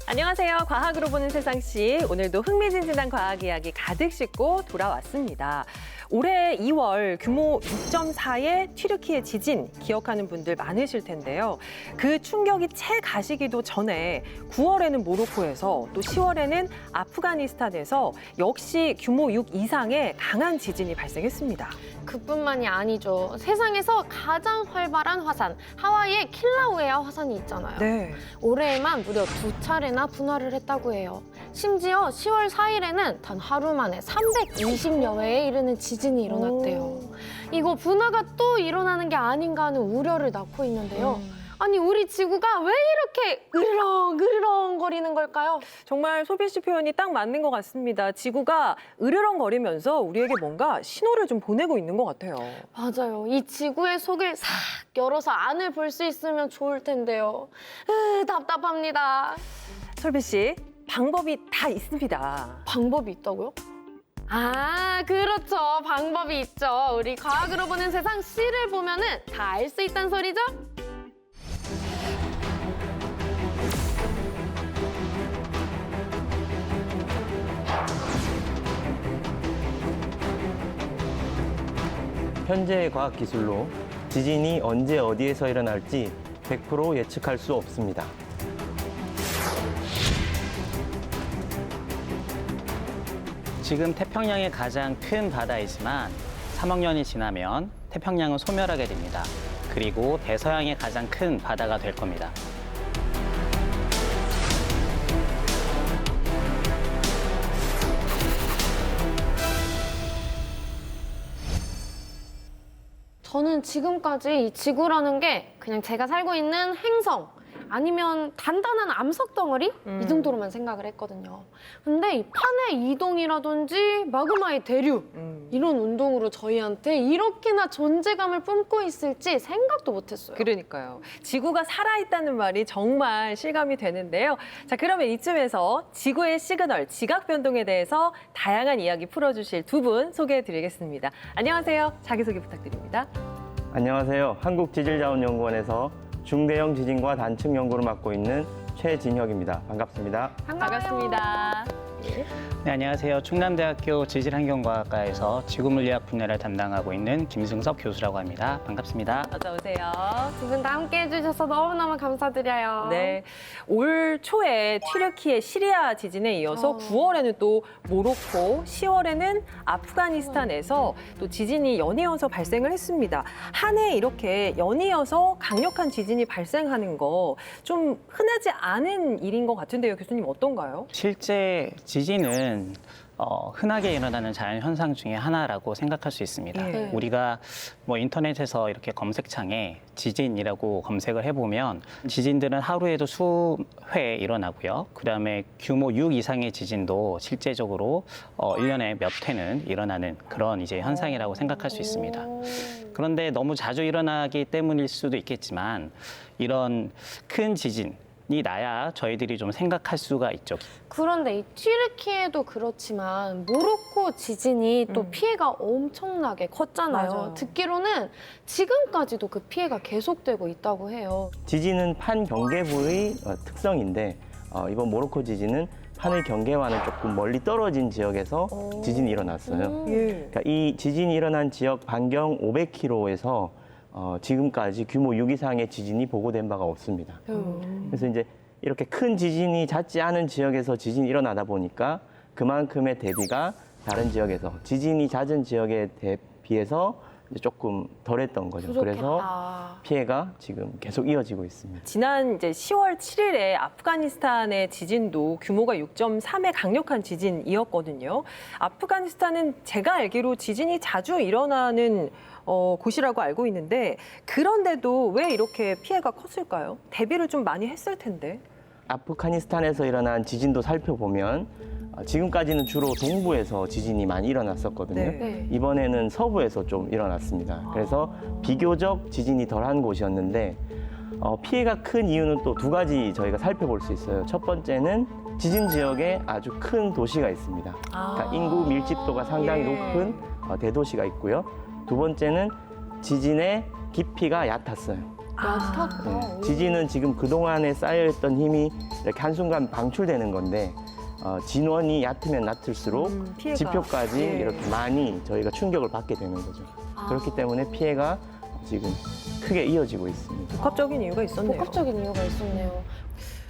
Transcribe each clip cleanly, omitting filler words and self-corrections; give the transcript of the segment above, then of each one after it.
안녕하세요. 과학으로 보는 세상씨. 오늘도 흥미진진한 과학 이야기 가득 싣고 돌아왔습니다. 올해 2월 규모 6.4의 튀르키예 지진 기억하는 분들 많으실 텐데요. 그 충격이 채 가시기도 전에 9월에는 모로코에서 또 10월에는 아프가니스탄에서 역시 규모 6 이상의 강한 지진이 발생했습니다. 그뿐만이 아니죠. 세상에서 가장 활발한 화산, 하와이의 킬라우에아 화산이 있잖아요. 네. 올해에만 무려 2차례나 분화를 했다고 해요. 심지어 10월 4일에는 단 하루 만에 320여 회에 이르는 지진이 일어났대요. 이거 분화가 또 일어나는 게 아닌가 하는 우려를 낳고 있는데요. 아니, 우리 지구가 왜 이렇게 으르렁거리는 걸까요? 정말 소빈 씨 표현이 딱 맞는 것 같습니다. 지구가 으르렁거리면서 우리에게 뭔가 신호를 좀 보내고 있는 것 같아요. 맞아요. 이 지구의 속을 싹 열어서 안을 볼 수 있으면 좋을 텐데요. 답답합니다. 솔빈 씨, 방법이 다 있습니다. 방법이 있다고요? 아, 그렇죠. 방법이 있죠. 우리 과학으로 보는 세상 C를 보면은 다 알 수 있다는 소리죠? 현재의 과학 기술로 지진이 언제 어디에서 일어날지 100% 예측할 수 없습니다. 지금 태평양이 가장 큰 바다이지만 3억 년이 지나면 태평양은 소멸하게 됩니다. 그리고 대서양이 가장 큰 바다가 될 겁니다. 저는 지금까지 이 지구라는 게 그냥 제가 살고 있는 행성 아니면 단단한 암석 덩어리? 이 정도로만 생각을 했거든요. 근데 이 판의 이동이라든지 마그마의 대류 이런 운동으로 저희한테 이렇게나 존재감을 뿜고 있을지 생각도 못했어요. 그러니까요. 지구가 살아있다는 말이 정말 실감이 되는데요. 자, 그러면 이쯤에서 지구의 시그널, 지각 변동에 대해서 다양한 이야기 풀어주실 두 분 소개해드리겠습니다. 안녕하세요. 자기소개 부탁드립니다. 안녕하세요. 한국지질자원연구원에서 중대형 지진과 단층 연구를 맡고 있는 최진혁입니다. 반갑습니다. 반갑습니다. 네, 안녕하세요. 충남대학교 지질환경과학과에서 지구물리학 분야를 담당하고 있는 김승섭 교수라고 합니다. 반갑습니다. 어서 오세요. 두 분 다 함께 해주셔서 너무너무 감사드려요. 네, 올 초에 튀르키예 시리아 지진에 이어서 9월에는 또 모로코, 10월에는 아프가니스탄에서 또 지진이 연이어서 발생을 했습니다. 한 해 이렇게 연이어서 강력한 지진이 발생하는 거 좀 흔하지 않은 일인 것 같은데요, 교수님 어떤가요? 실제 지진은 흔하게 일어나는 자연 현상 중에 하나라고 생각할 수 있습니다. 예. 우리가 뭐 인터넷에서 이렇게 검색창에 지진이라고 검색을 해보면 지진들은 하루에도 수회 일어나고요. 그다음에 규모 6 이상의 지진도 실제적으로 1년에 몇 회는 일어나는 그런 이제 현상이라고 생각할 수 있습니다. 그런데 너무 자주 일어나기 때문일 수도 있겠지만 이런 큰 지진이 나야 저희들이 좀 생각할 수가 있죠. 그런데 이 튀르키예도 그렇지만 모로코 지진이 또 피해가 엄청나게 컸잖아요. 맞아요. 듣기로는 지금까지도 그 피해가 계속되고 있다고 해요. 지진은 판 경계부의 특성인데 이번 모로코 지진은 판의 경계와는 조금 멀리 떨어진 지역에서 지진이 일어났어요. 예. 그러니까 이 지진이 일어난 지역 반경 500km에서 지금까지 규모 6 이상의 지진이 보고된 바가 없습니다. 그래서 이제 이렇게 큰 지진이 잦지 않은 지역에서 지진이 일어나다 보니까 그만큼의 대비가 다른 지역에서 지진이 잦은 지역에 비해서 이제 조금 덜했던 거죠. 그래서 부족했다. 피해가 지금 계속 이어지고 있습니다. 지난 이제 10월 7일에 아프가니스탄의 지진도 규모가 6.3의 강력한 지진이었거든요. 아프가니스탄은 제가 알기로 지진이 자주 일어나는 곳이라고 알고 있는데 그런데도 왜 이렇게 피해가 컸을까요? 대비를 좀 많이 했을 텐데. 아프가니스탄에서 일어난 지진도 살펴보면 지금까지는 주로 동부에서 지진이 많이 일어났었거든요. 네. 이번에는 서부에서 좀 일어났습니다. 그래서 비교적 지진이 덜한 곳이었는데 피해가 큰 이유는 또 두 가지 저희가 살펴볼 수 있어요. 첫 번째는 지진 지역에 아주 큰 도시가 있습니다. 그러니까 인구 밀집도가 상당히 예. 높은 대도시가 있고요. 두 번째는 지진의 깊이가 얕았어요. 얕았다. 지진은 지금 그동안에 쌓여있던 힘이 이렇게 한순간 방출되는 건데 진원이 얕으면 얕을수록 피해가. 지표까지 예. 이렇게 많이 저희가 충격을 받게 되는 거죠. 그렇기 때문에 피해가 지금 크게 이어지고 있습니다. 복합적인 이유가 있었네요. 복합적인 이유가 있었네요.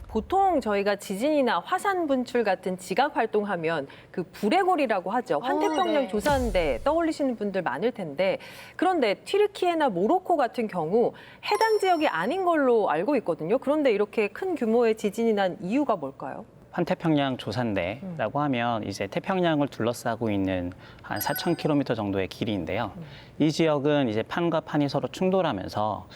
보통 저희가 지진이나 화산 분출 같은 지각 활동하면 그 불의 골이라고 하죠. 환태평양 네. 조사인데 떠올리시는 분들 많을 텐데 그런데 튀르키예나 모로코 같은 경우 해당 지역이 아닌 걸로 알고 있거든요. 그런데 이렇게 큰 규모의 지진이 난 이유가 뭘까요? 환태평양 조산대라고 하면 이제 태평양을 둘러싸고 있는 한 4,000km 정도의 길이인데요. 이 지역은 이제 판과 판이 서로 충돌하면서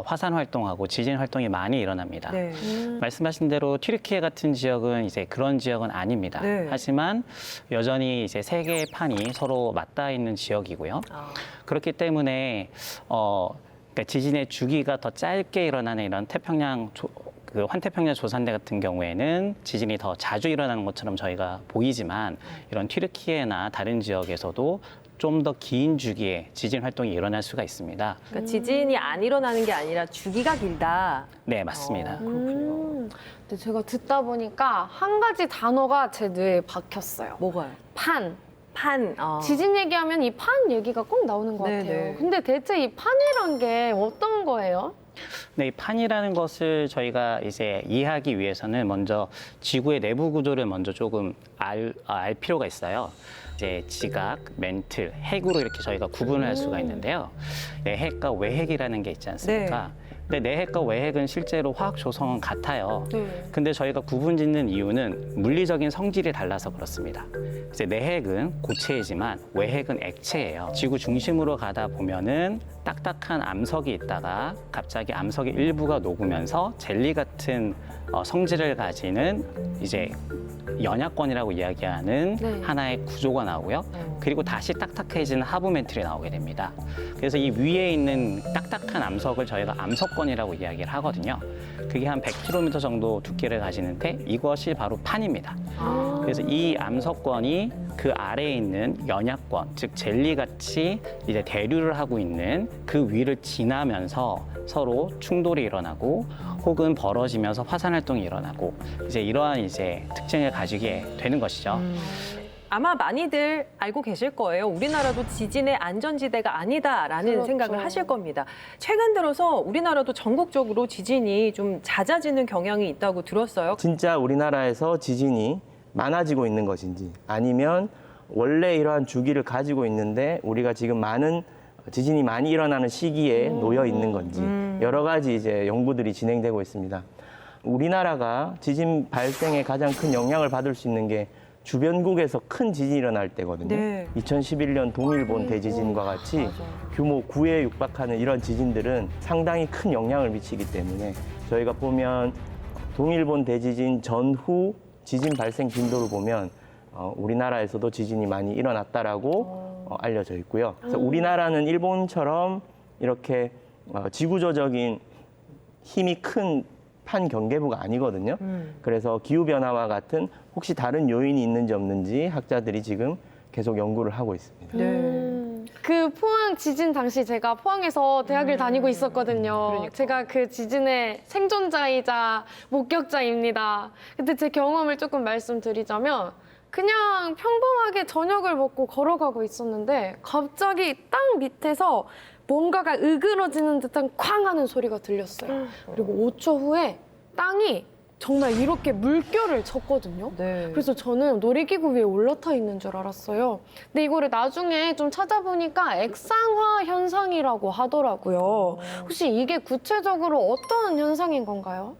화산 활동하고 지진 활동이 많이 일어납니다. 네. 말씀하신 대로 튀르키예 같은 지역은 이제 그런 지역은 아닙니다. 네. 하지만 여전히 이제 세 개의 판이 서로 맞닿아 있는 지역이고요. 그렇기 때문에 그러니까 지진의 주기가 더 짧게 일어나는 이런 그 환태평양 조산대 같은 경우에는 지진이 더 자주 일어나는 것처럼 저희가 보이지만 이런 튀르키예나 다른 지역에서도 좀 더 긴 주기의 지진 활동이 일어날 수가 있습니다. 그러니까 지진이 안 일어나는 게 아니라 주기가 길다. 네, 맞습니다. 그렇군요. 근데 제가 듣다 보니까 한 가지 단어가 제 뇌에 박혔어요. 뭐가요? 판. 판. 지진 얘기하면 이 판 얘기가 꼭 나오는 것 네네. 같아요. 근데 대체 이 판이란 게 어떤 거예요? 네, 이 판이라는 것을 저희가 이제 이해하기 위해서는 먼저 지구의 내부 구조를 먼저 조금 알 필요가 있어요. 이제 지각, 멘틀, 핵으로 이렇게 저희가 구분을 할 수가 있는데요. 내핵과 외핵이라는 게 있지 않습니까? 근데 내핵과 외핵은 실제로 화학 조성은 같아요. 네. 근데 저희가 구분 짓는 이유는 물리적인 성질이 달라서 그렇습니다. 이제 내핵은 고체이지만 외핵은 액체예요. 지구 중심으로 가다 보면은 딱딱한 암석이 있다가 갑자기 암석의 일부가 녹으면서 젤리 같은 성질을 가지는 이제 연약권이라고 이야기하는 네. 하나의 구조가 나오고요. 그리고 다시 딱딱해지는 하부 멘틀이 나오게 됩니다. 그래서 이 위에 있는 딱딱한 암석을 저희가 암석권이라고 이야기를 하거든요. 그게 한 100km 정도 두께를 가지는데 이것이 바로 판입니다. 그래서 이 암석권이 그 아래에 있는 연약권, 즉 젤리같이 이제 대류를 하고 있는 그 위를 지나면서 서로 충돌이 일어나고 혹은 벌어지면서 화산 활동이 일어나고 이제 이러한 이제 특징을 가지게 되는 것이죠. 아마 많이들 알고 계실 거예요. 우리나라도 지진의 안전지대가 아니다라는 그렇죠. 생각을 하실 겁니다. 최근 들어서 우리나라도 전국적으로 지진이 좀 잦아지는 경향이 있다고 들었어요. 진짜 우리나라에서 지진이 많아지고 있는 것인지 아니면 원래 이러한 주기를 가지고 있는데 우리가 지금 많은 지진이 많이 일어나는 시기에 놓여 있는 건지 여러 가지 이제 연구들이 진행되고 있습니다. 우리나라가 지진 발생에 가장 큰 영향을 받을 수 있는 게 주변국에서 큰 지진이 일어날 때거든요. 네. 2011년 동일본 대지진과 같이 규모 9에 육박하는 이런 지진들은 상당히 큰 영향을 미치기 때문에 저희가 보면 동일본 대지진 전후 지진 발생 빈도를 보면 우리나라에서도 지진이 많이 일어났다라고 알려져 있고요. 그래서 우리나라는 일본처럼 이렇게 지구조적인 힘이 큰 판 경계부가 아니거든요. 그래서 기후변화와 같은 혹시 다른 요인이 있는지 없는지 학자들이 지금 계속 연구를 하고 있습니다. 그 포항 지진 당시 제가 포항에서 대학을 다니고 있었거든요. 그러니까. 제가 그 지진의 생존자이자 목격자입니다. 근데 제 경험을 조금 말씀드리자면 그냥 평범하게 저녁을 먹고 걸어가고 있었는데 갑자기 땅 밑에서 뭔가가 으그러지는 듯한 쾅 하는 소리가 들렸어요. 그리고 5초 후에 땅이 정말 이렇게 물결을 쳤거든요. 네. 그래서 저는 놀이기구 위에 올라타 있는 줄 알았어요. 근데 이거를 나중에 좀 찾아보니까 액상화 현상이라고 하더라고요. 혹시 이게 구체적으로 어떤 현상인 건가요?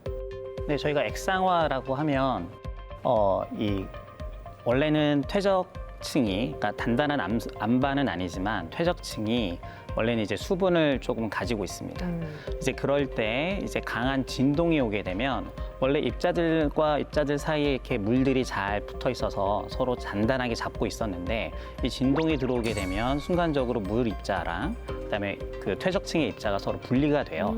네, 저희가 액상화라고 하면 원래는 퇴적층이 그러니까 단단한 암반은 아니지만 퇴적층이 원래는 이제 수분을 조금 가지고 있습니다. 이제 그럴 때 이제 강한 진동이 오게 되면 원래 입자들과 입자들 사이에 이렇게 물들이 잘 붙어 있어서 서로 단단하게 잡고 있었는데 이 진동이 들어오게 되면 순간적으로 물 입자랑 그다음에 그 퇴적층의 입자가 서로 분리가 돼요.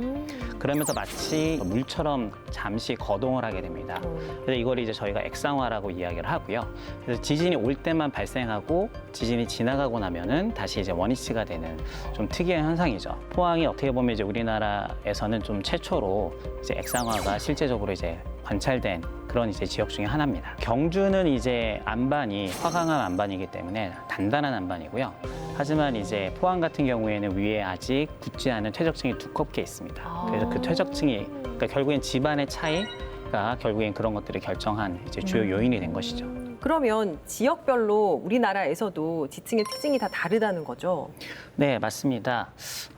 그러면서 마치 물처럼 잠시 거동을 하게 됩니다. 그래서 이걸 이제 저희가 액상화라고 이야기를 하고요. 그래서 지진이 올 때만 발생하고 지진이 지나가고 나면은 다시 이제 원위치가 되는 좀 특이한 현상이죠. 포항이 어떻게 보면 이제 우리나라에서는 좀 최초로 이제 액상화가 실제적으로 이제 관찰된 그런 이제 지역 중에 하나입니다. 경주는 이제 안반이 화강암 안반이기 때문에 단단한 안반이고요. 하지만 이제 포항 같은 경우에는 위에 아직 붙지 않은 퇴적층이 두껍게 있습니다. 그래서 그 퇴적층이 그러니까 결국엔 집안의 차이가 결국엔 그런 것들을 결정한 이제 주요 요인이 된 것이죠. 그러면 지역별로 우리나라에서도 지층의 특징이 다 다르다는 거죠? 네, 맞습니다.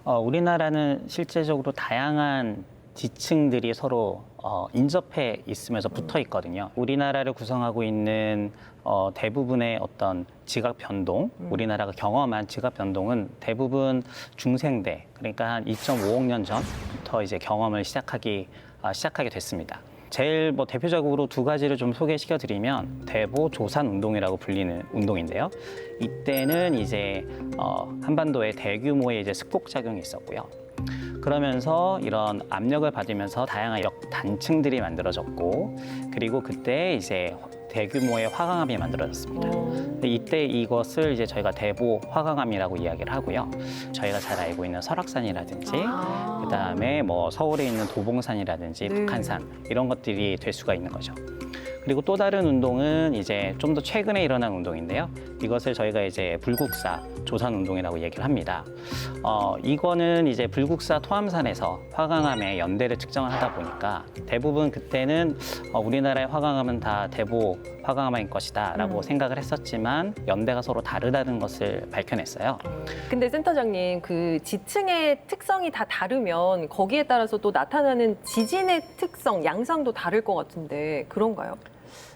우리나라는 실제적으로 다양한 지층들이 서로 인접해 있으면서 붙어 있거든요. 우리나라를 구성하고 있는 대부분의 어떤 지각 변동, 우리나라가 경험한 지각 변동은 대부분 중생대, 그러니까 한 2.5억 년 전부터 이제 경험을 시작하게 됐습니다. 제일 뭐 대표적으로 두 가지를 좀 소개시켜 드리면 대보 조산 운동이라고 불리는 운동인데요. 이때는 이제 한반도에 대규모의 이제 습곡 작용이 있었고요. 그러면서 이런 압력을 받으면서 다양한 역단층들이 만들어졌고, 그리고 그때 이제 대규모의 화강암이 만들어졌습니다. 근데 이때 이것을 이제 저희가 대보 화강암이라고 이야기를 하고요. 저희가 잘 알고 있는 설악산이라든지, 그다음에 뭐 서울에 있는 도봉산이라든지 북한산 이런 것들이 될 수가 있는 거죠. 그리고 또 다른 운동은 이제 좀 더 최근에 일어난 운동인데요. 이것을 저희가 이제 불국사 조산 운동이라고 얘기를 합니다. 이거는 이제 불국사 토암산에서 화강암의 연대를 측정을 하다 보니까 대부분 그때는 우리나라의 화강암은 다 대보 화강암인 것이다라고 생각을 했었지만 연대가 서로 다르다는 것을 밝혀냈어요. 근데 센터장님, 그 지층의 특성이 다 다르면 거기에 따라서 또 나타나는 지진의 특성, 양상도 다를 것 같은데 그런가요?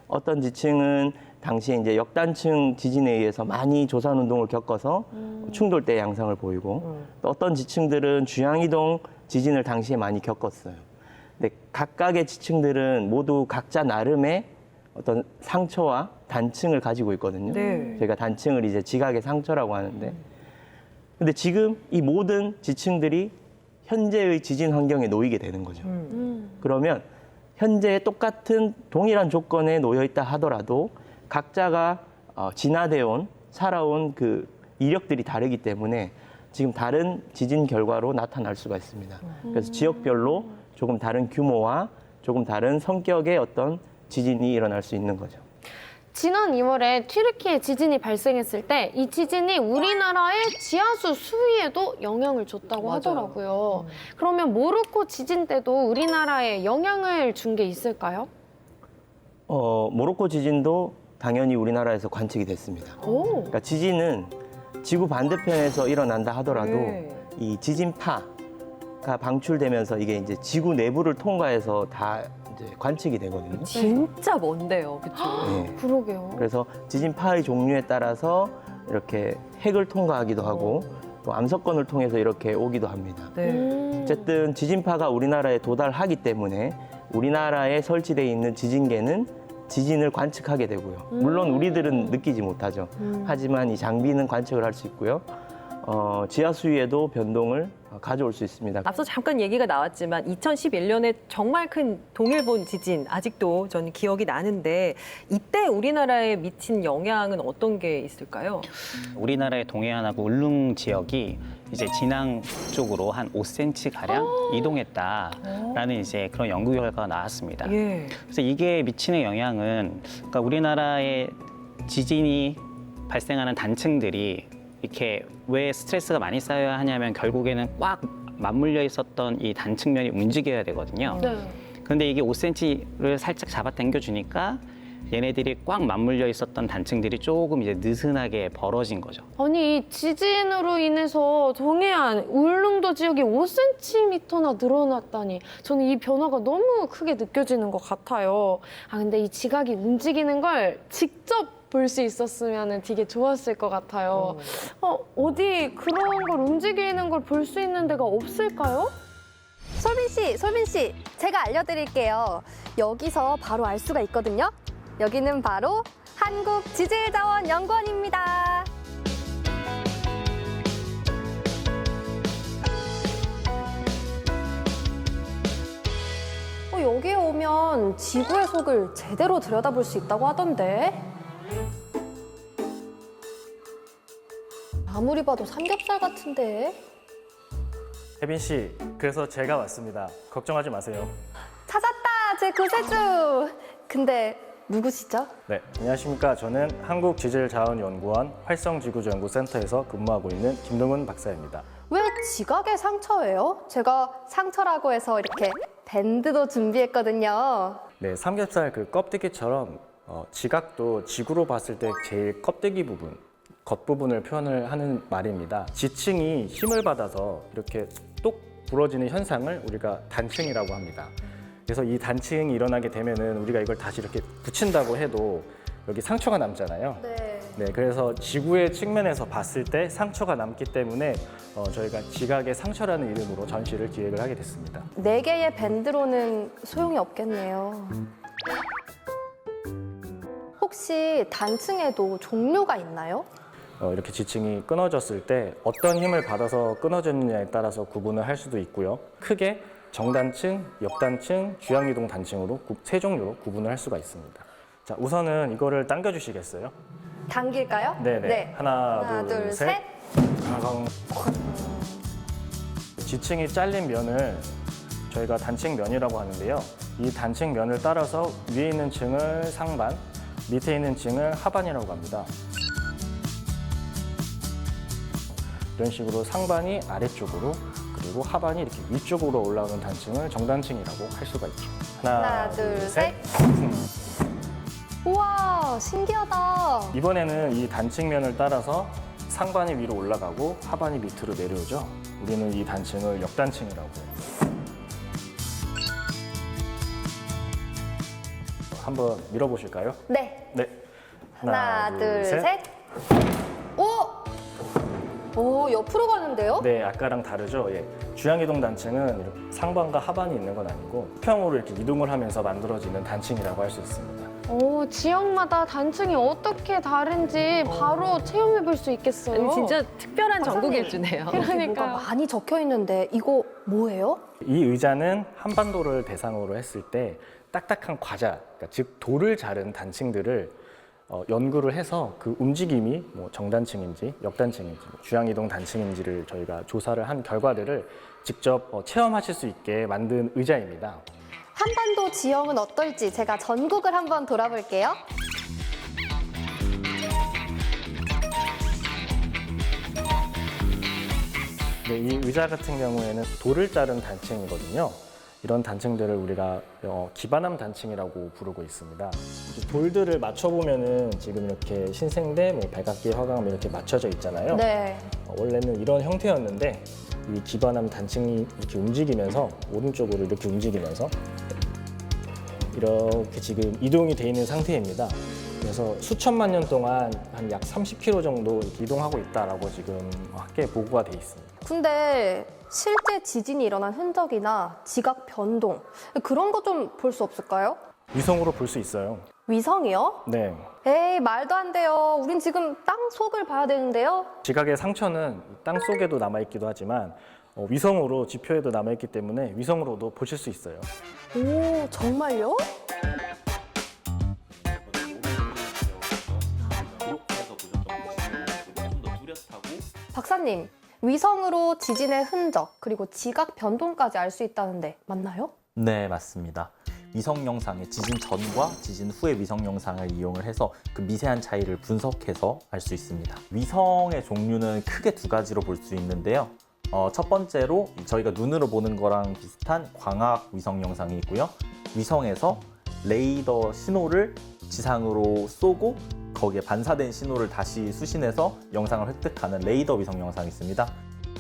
어떤 지층은 당시에 이제 역단층 지진에 의해서 많이 조산 운동을 겪어서 충돌대 양상을 보이고 또 어떤 지층들은 주양이동 지진을 당시에 많이 겪었어요. 근데 각각의 지층들은 모두 각자 나름의 어떤 상처와 단층을 가지고 있거든요. 네. 저희가 단층을 이제 지각의 상처라고 하는데, 근데 지금 이 모든 지층들이 현재의 지진 환경에 놓이게 되는 거죠. 그러면 현재 똑같은 동일한 조건에 놓여 있다 하더라도 각자가 진화되어 온 살아온 그 이력들이 다르기 때문에 지금 다른 지진 결과로 나타날 수가 있습니다. 그래서 지역별로 조금 다른 규모와 조금 다른 성격의 어떤 지진이 일어날 수 있는 거죠. 지난 2월에 튀르키예 지진이 발생했을 때 이 지진이 우리나라의 지하수 수위에도 영향을 줬다고 맞아요. 하더라고요. 그러면 모로코 지진 때도 우리나라에 영향을 준 게 있을까요? 모로코 지진도 당연히 우리나라에서 관측이 됐습니다. 그러니까 지진은 지구 반대편에서 일어난다 하더라도 네. 이 지진파가 방출되면서 이게 이제 지구 내부를 통과해서 다 이제 관측이 되거든요. 진짜 먼데요, 그렇죠? 네. 그러게요. 그래서 지진파의 종류에 따라서 이렇게 핵을 통과하기도 하고 또 암석권을 통해서 이렇게 오기도 합니다. 네. 어쨌든 지진파가 우리나라에 도달하기 때문에 우리나라에 설치되어 있는 지진계는 지진을 관측하게 되고요. 물론 우리들은 느끼지 못하죠. 하지만 이 장비는 관측을 할 수 있고요. 지하 수위에도 변동을 가져올 수 있습니다. 앞서 잠깐 얘기가 나왔지만 2011년에 정말 큰 동일본 지진 아직도 저는 기억이 나는데 이때 우리나라에 미친 영향은 어떤 게 있을까요? 우리나라의 동해안하고 울릉 지역이 이제 진앙 쪽으로 한 5cm 가량 이동했다라는 이제 그런 연구 결과가 나왔습니다. 예. 그래서 이게 미치는 영향은 그러니까 우리나라의 지진이 발생하는 단층들이 이렇게 왜 스트레스가 많이 쌓여야 하냐면 결국에는 꽉 맞물려 있었던 이 단층면이 움직여야 되거든요. 네. 그런데 이게 5cm를 살짝 잡아당겨 주니까 얘네들이 꽉 맞물려 있었던 단층들이 조금 이제 느슨하게 벌어진 거죠. 아니, 이 지진으로 인해서 동해안, 울릉도 지역이 5cm나 늘어났다니 저는 이 변화가 너무 크게 느껴지는 것 같아요. 근데 이 지각이 움직이는 걸 직접 볼 수 있었으면 되게 좋았을 것 같아요. 어디 그런 걸 움직이는 걸 볼 수 있는 데가 없을까요? 솔빈 씨, 제가 알려드릴게요. 여기서 바로 알 수가 있거든요. 여기는 바로 한국지질자원연구원입니다. 여기에 오면 지구의 속을 제대로 들여다볼 수 있다고 하던데. 아무리 봐도 삼겹살 같은데. 혜빈 씨, 그래서 제가 왔습니다. 걱정하지 마세요. 찾았다, 제 구세주. 근데 누구시죠? 네, 안녕하십니까. 저는 한국지질자원연구원 활성지구조연구센터에서 근무하고 있는 김동훈 박사입니다. 왜 지각의 상처예요? 제가 상처라고 해서 이렇게 밴드도 준비했거든요. 네, 삼겹살 그 껍데기처럼 지각도 지구로 봤을 때 제일 껍데기 부분, 겉부분을 표현을 하는 말입니다. 지층이 힘을 받아서 이렇게 똑 부러지는 현상을 우리가 단층이라고 합니다. 그래서 이 단층이 일어나게 되면은 우리가 이걸 다시 이렇게 붙인다고 해도 여기 상처가 남잖아요. 네, 그래서 지구의 측면에서 봤을 때 상처가 남기 때문에 저희가 지각의 상처라는 이름으로 전시를 기획을 하게 됐습니다. 4개의 밴드로는 소용이 없겠네요. 혹시 단층에도 종류가 있나요? 이렇게 지층이 끊어졌을 때 어떤 힘을 받아서 끊어졌느냐에 따라서 구분을 할 수도 있고요. 크게 정단층, 역단층, 주양이동 단층으로 세 종류로 구분을 할 수가 있습니다. 자, 우선은 이거를 당겨주시겠어요? 당길까요? 네네. 하나, 둘, 셋. 가강. 지층이 잘린 면을 저희가 단층면이라고 하는데요. 이 단층면을 따라서 위에 있는 층을 상반, 밑에 있는 층을 하반이라고 합니다. 이런 식으로 상반이 아래쪽으로 그리고 하반이 이렇게 위쪽으로 올라오는 단층을 정단층이라고 할 수가 있죠. 하나, 둘, 셋. 우와, 신기하다. 이번에는 이 단층면을 따라서 상반이 위로 올라가고 하반이 밑으로 내려오죠. 우리는 이 단층을 역단층이라고 해요. 한번 밀어보실까요? 네. 네. 하나, 둘, 셋. 오, 옆으로 가는데요? 네, 아까랑 다르죠. 예. 주양이동 단층은 이렇게 상반과 하반이 있는 건 아니고 평으로 이렇게 이동을 하면서 만들어지는 단층이라고 할 수 있습니다. 오, 지역마다 단층이 어떻게 다른지 바로 체험해 볼 수 있겠어요. 아니, 진짜 특별한 박사님. 전국 일주네요. 여기 뭐가 그러니까요. 많이 적혀 있는데 이거 뭐예요? 이 의자는 한반도를 대상으로 했을 때 딱딱한 과자, 그러니까 즉 돌을 자른 단층들을 연구를 해서 그 움직임이 뭐 정단층인지 역단층인지 주양이동 단층인지를 저희가 조사를 한 결과들을 직접 체험하실 수 있게 만든 의자입니다. 한반도 지형은 어떨지 제가 전국을 한번 돌아볼게요. 네, 이 의자 같은 경우에는 돌을 자른 단층이거든요. 이런 단층들을 우리가 기반암 단층이라고 부르고 있습니다. 돌들을 맞춰보면은 지금 이렇게 신생대, 뭐 백악기, 화강 이렇게 맞춰져 있잖아요. 네. 원래는 이런 형태였는데 이 기반암 단층이 이렇게 움직이면서 오른쪽으로 이렇게 움직이면서 이렇게 지금 이동이 돼 있는 상태입니다. 그래서 수천만 년 동안 한 약 30km 정도 이렇게 이동하고 있다라고 지금 학계에 보고가 돼 있습니다. 근데 실제 지진이 일어난 흔적이나 지각 변동 그런 거 좀 볼 수 없을까요? 위성으로 볼 수 있어요. 위성이요? 네. 에이, 말도 안 돼요. 우린 지금 땅 속을 봐야 되는데요. 지각의 상처는 땅 속에도 남아있기도 하지만 위성으로 지표에도 남아있기 때문에 위성으로도 보실 수 있어요. 오, 정말요? 박사님, 위성으로 지진의 흔적 그리고 지각 변동까지 알 수 있다는데 맞나요? 네, 맞습니다. 위성 영상의 지진 전과 지진 후의 위성 영상을 이용을 해서 그 미세한 차이를 분석해서 알 수 있습니다. 위성의 종류는 크게 두 가지로 볼 수 있는데요. 첫 번째로 저희가 눈으로 보는 거랑 비슷한 광학 위성 영상이 있고요. 위성에서 레이더 신호를 지상으로 쏘고 거기에 반사된 신호를 다시 수신해서 영상을 획득하는 레이더 위성 영상이 있습니다.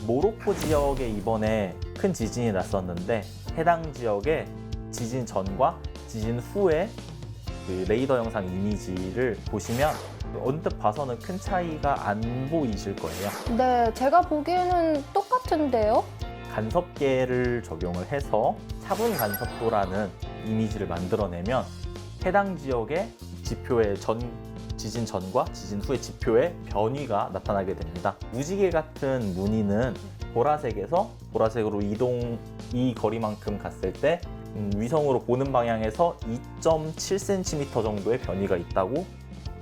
모로코 지역에 이번에 큰 지진이 났었는데 해당 지역의 지진 전과 지진 후의 그 레이더 영상 이미지를 보시면 언뜻 봐서는 큰 차이가 안 보이실 거예요. 네, 제가 보기에는 똑같은데요? 간섭계를 적용을 해서 차분 간섭도라는 이미지를 만들어내면 해당 지역의 지표의 지진 전과 지진 후의 지표의 변위가 나타나게 됩니다. 무지개 같은 무늬는 보라색으로 이 거리만큼 갔을 때 위성으로 보는 방향에서 2.7cm 정도의 변위가 있다고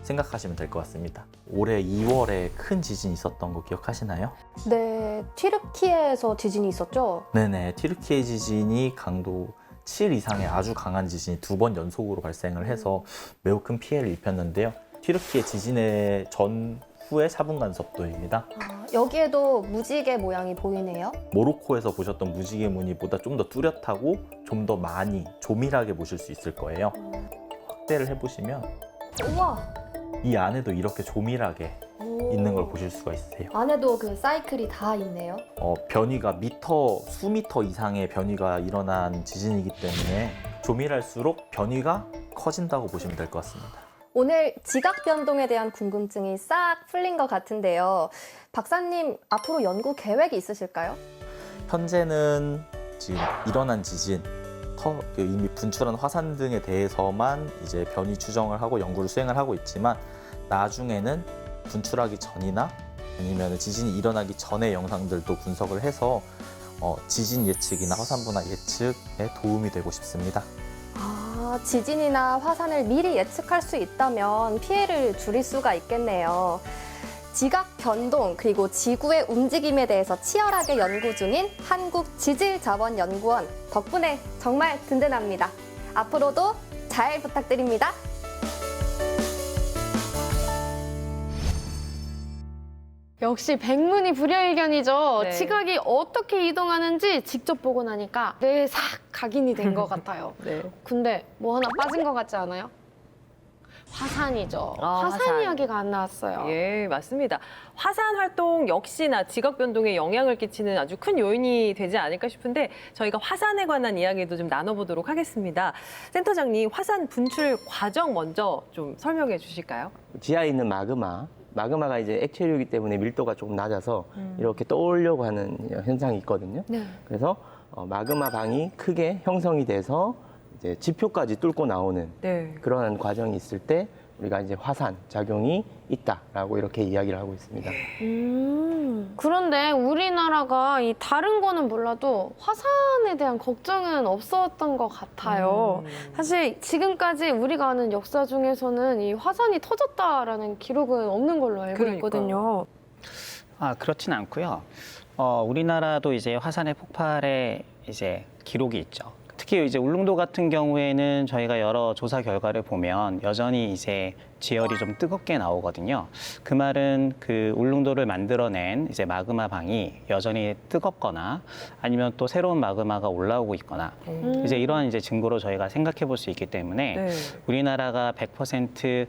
생각하시면 될 것 같습니다. 올해 2월에 큰 지진이 있었던 거 기억하시나요? 네, 튀르키예에서 지진이 있었죠? 네네, 튀르키예 지진이 강도 7 이상의 아주 강한 지진이 2번 연속으로 발생을 해서 매우 큰 피해를 입혔는데요. 튀르키예 지진의 전후의 차분 간섭도입니다. 여기에도 무지개 모양이 보이네요. 모로코에서 보셨던 무지개 무늬보다 좀 더 뚜렷하고 좀 더 많이 조밀하게 보실 수 있을 거예요. 확대를 해보시면 우와! 이 안에도 이렇게 조밀하게 있는 걸 보실 수가 있으세요. 안에도 그 사이클이 다 있네요. 변위가 수미터 이상의 변위가 일어난 지진이기 때문에 조밀할수록 변위가 커진다고 보시면 될 것 같습니다. 오늘 지각 변동에 대한 궁금증이 싹 풀린 것 같은데요. 박사님, 앞으로 연구 계획이 있으실까요? 현재는 지금 일어난 지진, 이미 분출한 화산 등에 대해서만 이제 변위 추정을 하고 연구를 수행을 하고 있지만 나중에는 분출하기 전이나 아니면 지진이 일어나기 전의 영상들도 분석을 해서 지진 예측이나 화산 분화 예측에 도움이 되고 싶습니다. 지진이나 화산을 미리 예측할 수 있다면 피해를 줄일 수가 있겠네요. 지각 변동 그리고 지구의 움직임에 대해서 치열하게 연구 중인 한국지질자원연구원 덕분에 정말 든든합니다. 앞으로도 잘 부탁드립니다. 역시 백문이 불여일견이죠. 네. 지각이 어떻게 이동하는지 직접 보고 나니까 뇌에 싹 각인이 된 것 같아요. 네. 근데 뭐 하나 빠진 것 같지 않아요? 화산이죠. 화산 화산. 이야기가 안 나왔어요. 예, 맞습니다. 화산 활동 역시나 지각 변동에 영향을 끼치는 아주 큰 요인이 되지 않을까 싶은데 저희가 화산에 관한 이야기도 좀 나눠보도록 하겠습니다. 센터장님, 화산 분출 과정 먼저 좀 설명해 주실까요? 지하에 있는 마그마가 이제 액체류이기 때문에 밀도가 조금 낮아서 이렇게 떠오르려고 하는 현상이 있거든요. 네. 그래서 마그마 방이 크게 형성이 돼서 이제 지표까지 뚫고 나오는 네. 그러한 과정이 있을 때 우리가 이제 화산 작용이 있다라고 이렇게 이야기를 하고 있습니다. 그런데 우리나라가 이 다른 거는 몰라도 화산에 대한 걱정은 없었던 것 같아요. 사실 지금까지 우리가 아는 역사 중에서는 이 화산이 터졌다라는 기록은 없는 걸로 알고 있거든요. 그렇진 않고요. 우리나라도 이제 화산의 폭발에 이제 기록이 있죠. 특히 이제 울릉도 같은 경우에는 저희가 여러 조사 결과를 보면 여전히 이제 지열이 좀 뜨겁게 나오거든요. 그 말은 그 울릉도를 만들어낸 이제 마그마 방이 여전히 뜨겁거나 아니면 또 새로운 마그마가 올라오고 있거나 이제 이러한 이제 증거로 저희가 생각해 볼 수 있기 때문에 네. 우리나라가 100%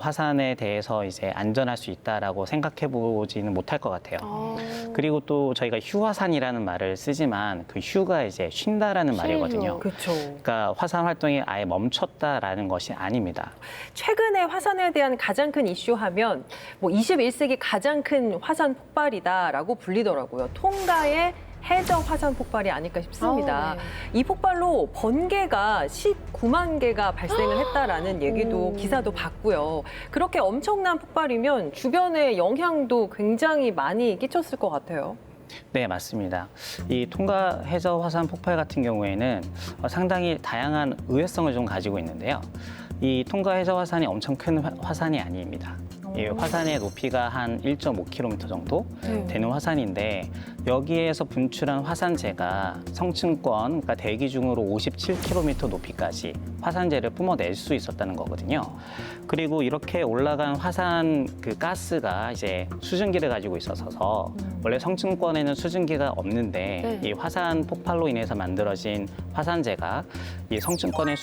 화산에 대해서 이제 안전할 수 있다라고 생각해 보지는 못할 것 같아요. 그리고 또 저희가 휴화산이라는 말을 쓰지만 그 휴가 이제 쉰다라는 말이거든요. 그렇죠. 그러니까 화산 활동이 아예 멈췄다라는 것이 아닙니다. 최근에 화산에 대한 가장 큰 이슈하면 뭐 21세기 가장 큰 화산 폭발이다라고 불리더라고요. 통가의 해저 화산 폭발이 아닐까 싶습니다. 이 폭발로 번개가 19만 개가 발생을 했다라는 얘기도 기사도 봤고요. 그렇게 엄청난 폭발이면 주변에 영향도 굉장히 많이 끼쳤을 것 같아요. 네, 맞습니다. 이 통가 해저 화산 폭발 같은 경우에는 상당히 다양한 의외성을 좀 가지고 있는데요. 이 통가 해저 화산이 엄청 큰 화산이 아닙니다. 이 화산의 높이가 한 1.5km 정도 되는 화산인데 여기에서 분출한 화산재가 성층권, 그러니까 대기 중으로 57km 높이까지 화산재를 뿜어낼 수 있었다는 거거든요. 그리고 이렇게 올라간 화산 그 가스가 이제 수증기를 가지고 있어서 원래 성층권에는 수증기가 없는데 이 화산 폭발로 인해서 만들어진 화산재가 이 성층권의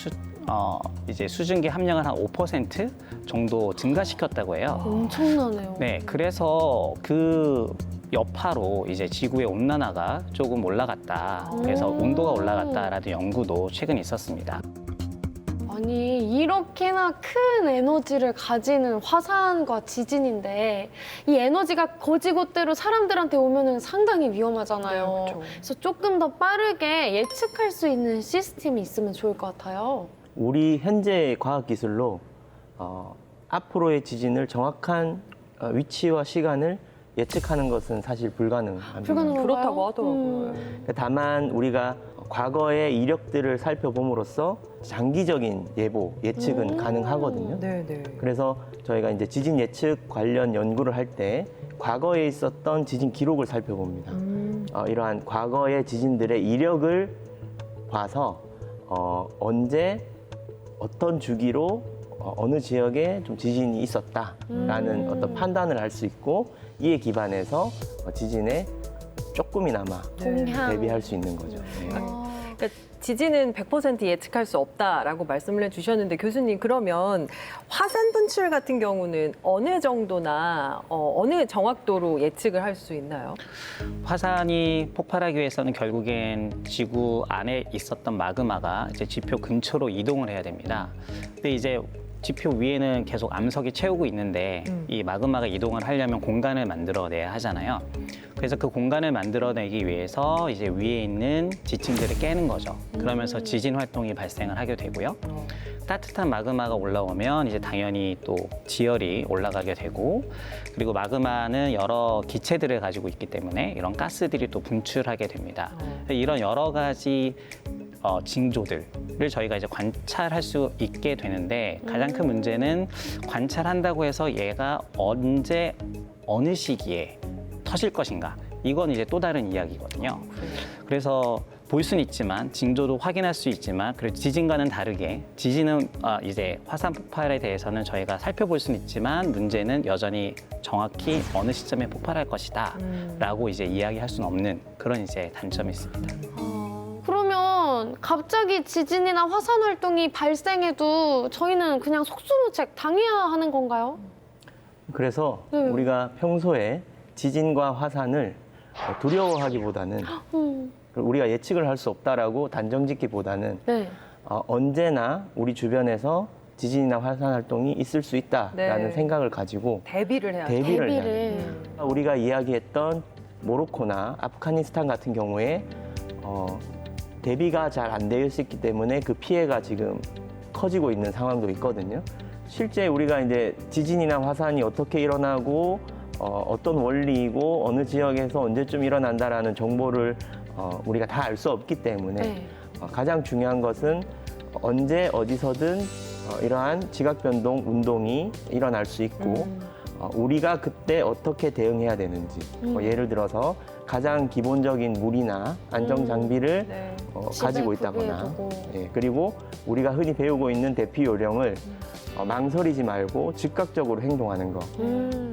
이제 수증기 함량을 한 5% 정도 증가시켰다고 해요. 엄청나네요. 네, 그래서 그 여파로 이제 지구의 온난화가 조금 올라갔다. 그래서 온도가 올라갔다라는 연구도 최근 있었습니다. 아니, 이렇게나 큰 에너지를 가지는 화산과 지진인데 이 에너지가 거지곳대로 사람들한테 오면은 상당히 위험하잖아요. 네, 그렇죠. 그래서 조금 더 빠르게 예측할 수 있는 시스템이 있으면 좋을 것 같아요. 우리 현재 과학 기술로 앞으로의 지진을 정확한 위치와 시간을 예측하는 것은 사실 불가능합니다. 불가능한가요? 그렇다고 하더라고요. 다만 우리가 과거의 이력들을 살펴봄으로써 장기적인 예측은 가능하거든요. 네, 네. 그래서 저희가 이제 지진 예측 관련 연구를 할 때 과거에 있었던 지진 기록을 살펴봅니다. 이러한 과거의 지진들의 이력을 봐서 언제 어떤 주기로 어느 지역에 좀 지진이 있었다라는 어떤 판단을 할 수 있고 이에 기반해서 지진에 조금이나마 동향. 대비할 수 있는 거죠. 네. 그러니까 지진은 100% 예측할 수 없다라고 말씀을 해주셨는데 교수님 그러면 화산 분출 같은 경우는 어느 정도나 어느 정확도로 예측을 할 수 있나요? 화산이 폭발하기 위해서는 결국엔 지구 안에 있었던 마그마가 이제 지표 근처로 이동을 해야 됩니다. 근데 이제 지표 위에는 계속 암석이 채우고 있는데 이 마그마가 이동을 하려면 공간을 만들어내야 하잖아요. 그래서 그 공간을 만들어내기 위해서 이제 위에 있는 지층들을 깨는 거죠. 그러면서 지진 활동이 발생을 하게 되고요. 따뜻한 마그마가 올라오면 이제 당연히 또 지열이 올라가게 되고 그리고 마그마는 여러 기체들을 가지고 있기 때문에 이런 가스들이 또 분출하게 됩니다. 이런 여러 가지 징조들을 저희가 이제 관찰할 수 있게 되는데 가장 큰 문제는 관찰한다고 해서 얘가 언제 어느 시기에 터질 것인가 이건 이제 또 다른 이야기거든요. 그래서 볼 수는 있지만 징조도 확인할 수 있지만 그리고 지진과는 다르게 지진은 이제 화산 폭발에 대해서는 저희가 살펴볼 수는 있지만 문제는 여전히 정확히 어느 시점에 폭발할 것이다라고 이제 이야기할 수는 없는 그런 이제 단점이 있습니다. 그러면 갑자기 지진이나 화산 활동이 발생해도 저희는 그냥 속수무책 당해야 하는 건가요? 그래서 네. 우리가 평소에 지진과 화산을 두려워하기보다는 우리가 예측을 할 수 없다라고 단정짓기보다는 네. 언제나 우리 주변에서 지진이나 화산 활동이 있을 수 있다라는 네. 생각을 가지고 대비를 해야 돼요. 대비를 해야 대비를. 돼요. 우리가 이야기했던 모로코나 아프가니스탄 같은 경우에 대비가 잘 안 되어 있기 때문에 그 피해가 지금 커지고 있는 상황도 있거든요. 실제 우리가 이제 지진이나 화산이 어떻게 일어나고 어떤 원리이고 어느 지역에서 언제쯤 일어난다라는 정보를 우리가 다 알 수 없기 때문에 네. 가장 중요한 것은 언제 어디서든 이러한 지각 변동 운동이 일어날 수 있고 우리가 그때 어떻게 대응해야 되는지 예를 들어서 가장 기본적인 물이나 안정 장비를 네. 가지고 집에 있다거나 구비해두고. 예, 그리고 우리가 흔히 배우고 있는 대피 요령을 망설이지 말고 즉각적으로 행동하는 거.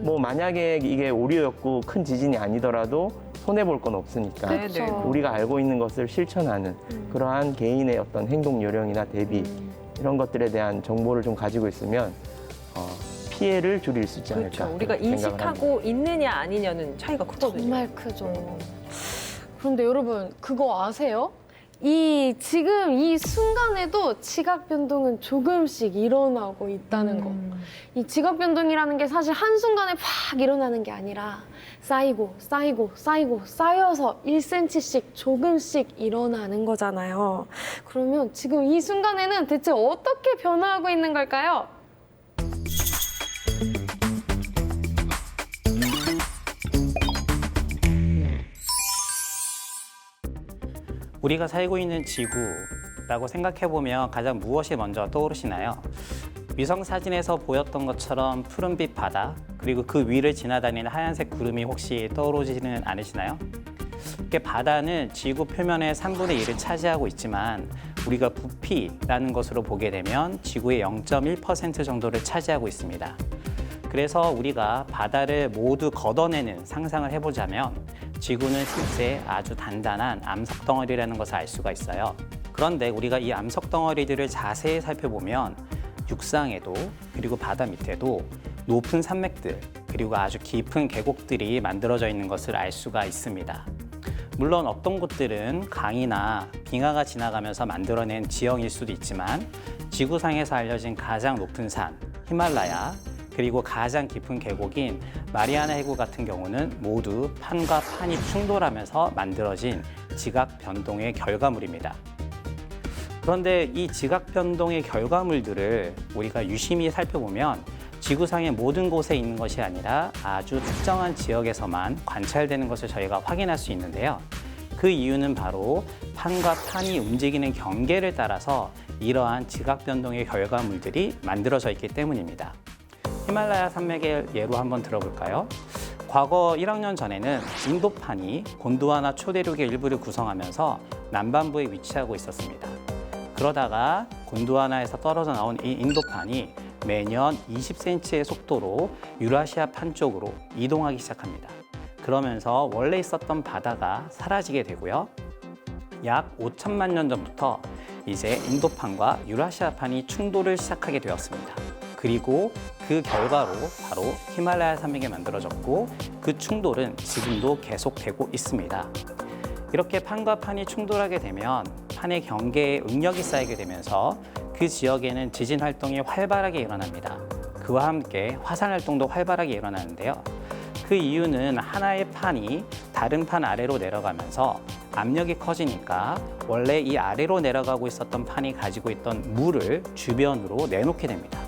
뭐 만약에 이게 오류였고 큰 지진이 아니더라도 손해 볼 건 없으니까 네, 네. 그렇죠. 우리가 알고 있는 것을 실천하는 그러한 개인의 어떤 행동 요령이나 대비 이런 것들에 대한 정보를 좀 가지고 있으면 피해를 줄일 수 있지 않을까. 그렇죠. 우리가 그런 생각을 합니다. 인식하고 있느냐 아니냐는 차이가 크거든요. 정말 크죠. 그런데 여러분 그거 아세요? 지금 이 순간에도 지각 변동은 조금씩 일어나고 있다는 거. 이 지각 변동이라는 게 사실 한순간에 팍 일어나는 게 아니라 쌓이고 쌓이고 쌓이고 쌓여서 1cm씩 조금씩 일어나는 거잖아요. 그러면 지금 이 순간에는 대체 어떻게 변화하고 있는 걸까요? 우리가 살고 있는 지구라고 생각해보면 가장 무엇이 먼저 떠오르시나요? 위성 사진에서 보였던 것처럼 푸른빛 바다, 그리고 그 위를 지나다니는 하얀색 구름이 혹시 떠오르지는 않으시나요? 이렇게 바다는 지구 표면의 3분의 1을 차지하고 있지만 우리가 부피라는 것으로 보게 되면 지구의 0.1% 정도를 차지하고 있습니다. 그래서 우리가 바다를 모두 걷어내는 상상을 해보자면 지구는 실제 아주 단단한 암석 덩어리라는 것을 알 수가 있어요. 그런데 우리가 이 암석 덩어리들을 자세히 살펴보면 육상에도 그리고 바다 밑에도 높은 산맥들 그리고 아주 깊은 계곡들이 만들어져 있는 것을 알 수가 있습니다. 물론 어떤 곳들은 강이나 빙하가 지나가면서 만들어낸 지형일 수도 있지만 지구상에서 알려진 가장 높은 산, 히말라야, 그리고 가장 깊은 계곡인 마리아나 해구 같은 경우는 모두 판과 판이 충돌하면서 만들어진 지각 변동의 결과물입니다. 그런데 이 지각 변동의 결과물들을 우리가 유심히 살펴보면 지구상의 모든 곳에 있는 것이 아니라 아주 특정한 지역에서만 관찰되는 것을 저희가 확인할 수 있는데요. 그 이유는 바로 판과 판이 움직이는 경계를 따라서 이러한 지각 변동의 결과물들이 만들어져 있기 때문입니다. 히말라야 산맥의 예로 한번 들어볼까요? 과거 1억년 전에는 인도판이 곤드와나 초대륙의 일부를 구성하면서 남반부에 위치하고 있었습니다. 그러다가 곤드와나에서 떨어져 나온 이 인도판이 매년 20cm의 속도로 유라시아 판 쪽으로 이동하기 시작합니다. 그러면서 원래 있었던 바다가 사라지게 되고요. 약 5천만 년 전부터 이제 인도판과 유라시아판이 충돌을 시작하게 되었습니다. 그리고 그 결과로 바로 히말라야 산맥이 만들어졌고 그 충돌은 지금도 계속되고 있습니다. 이렇게 판과 판이 충돌하게 되면 판의 경계에 응력이 쌓이게 되면서 그 지역에는 지진 활동이 활발하게 일어납니다. 그와 함께 화산 활동도 활발하게 일어나는데요. 그 이유는 하나의 판이 다른 판 아래로 내려가면서 압력이 커지니까 원래 이 아래로 내려가고 있었던 판이 가지고 있던 물을 주변으로 내놓게 됩니다.